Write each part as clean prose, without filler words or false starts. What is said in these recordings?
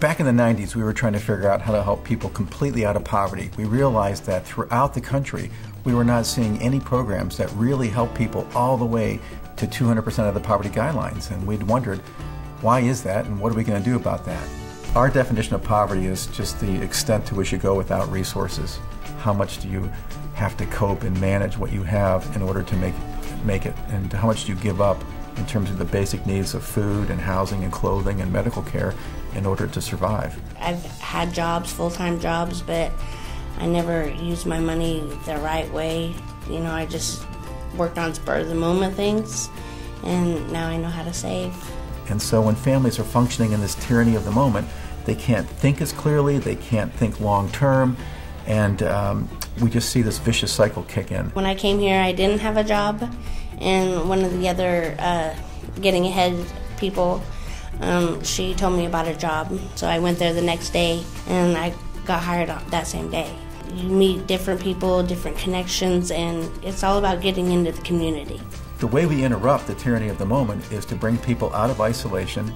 Back in the 90s, we were trying to figure out how to help people completely out of poverty. We realized that throughout the country, we were not seeing any programs that really help people all the way to 200% of the poverty guidelines. And we'd wondered, why is that, and what are we going to do about that? Our definition of poverty is just the extent to which you go without resources. How much do you have to cope and manage what you have in order to make it, and how much do you give up in terms of the basic needs of food and housing and clothing and medical care in order to survive. I've had jobs, full-time jobs, but I never used my money the right way. You know, I just worked on spur-of-the-moment things, and now I know how to save. And so when families are functioning in this tyranny of the moment, they can't think as clearly, they can't think long-term, and we just see this vicious cycle kick in. When I came here, I didn't have a job, and one of the other Getting Ahead people, she told me about a job, so I went there the next day, and I got hired that same day. You meet different people, different connections, and it's all about getting into the community. The way we interrupt the tyranny of the moment is to bring people out of isolation,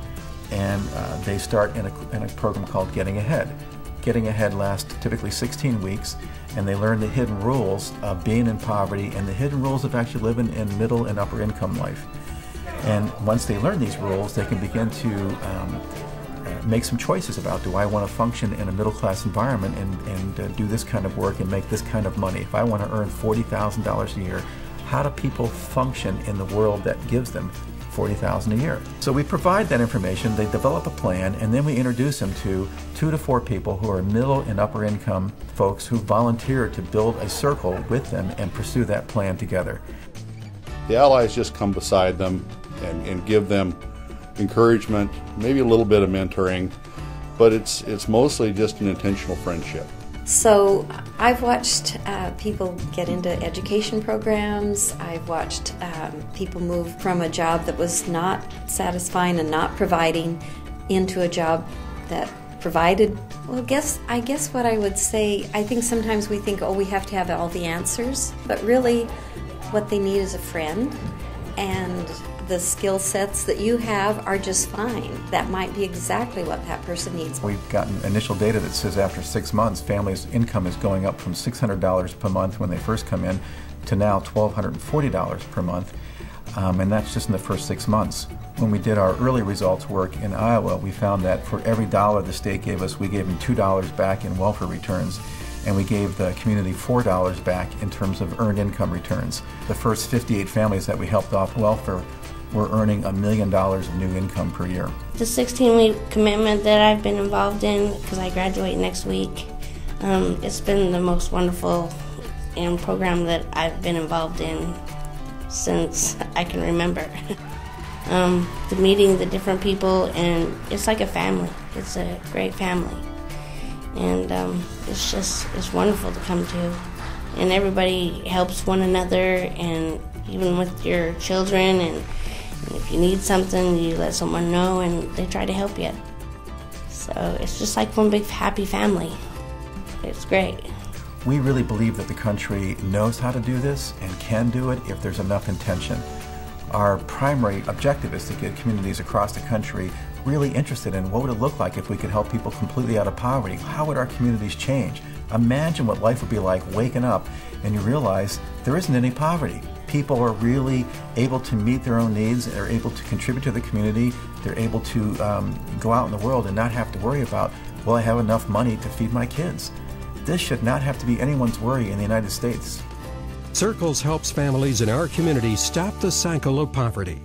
and they start in a program called Getting Ahead. Getting Ahead lasts typically 16 weeks, and they learn the hidden rules of being in poverty and the hidden rules of actually living in middle and upper income life. And once they learn these rules, they can begin to make some choices about, do I want to function in a middle-class environment and do this kind of work and make this kind of money? If I want to earn $40,000 a year, how do people function in the world that gives them $40,000 a year? So we provide that information, they develop a plan, and then we introduce them to 2 to 4 people who are middle and upper income folks who volunteer to build a circle with them and pursue that plan together. The allies just come beside them and give them encouragement, maybe a little bit of mentoring, but it's mostly just an intentional friendship. So I've watched people get into education programs. I've watched people move from a job that was not satisfying and not providing into a job that provided. Well, I guess what I would say, I think sometimes we think, oh, we have to have all the answers, but really what they need is a friend, and the skill sets that you have are just fine. That might be exactly what that person needs. We've gotten initial data that says after 6 months, families' income is going up from $600 per month when they first come in to now $1,240 per month, and that's just in the first 6 months. When we did our early results work in Iowa, we found that for every dollar the state gave us, we gave them $2 back in welfare returns, and we gave the community $4 back in terms of earned income returns. The first 58 families that we helped off welfare were earning $1 million of new income per year. The 16-week commitment that I've been involved in, because I graduate next week, it's been the most wonderful program that I've been involved in since I can remember. The meeting the different people, and it's like a family. It's a great family. And it's wonderful to come to. And everybody helps one another, and even with your children, and if you need something, you let someone know, and they try to help you. So it's just like one big happy family. It's great. We really believe that the country knows how to do this and can do it if there's enough intention. Our primary objective is to get communities across the country really interested in what would it look like if we could help people completely out of poverty. How would our communities change? Imagine what life would be like waking up and you realize there isn't any poverty. People are really able to meet their own needs, they're able to contribute to the community, they're able to go out in the world and not have to worry about, will I have enough money to feed my kids? This should not have to be anyone's worry in the United States. Circles helps families in our community stop the cycle of poverty.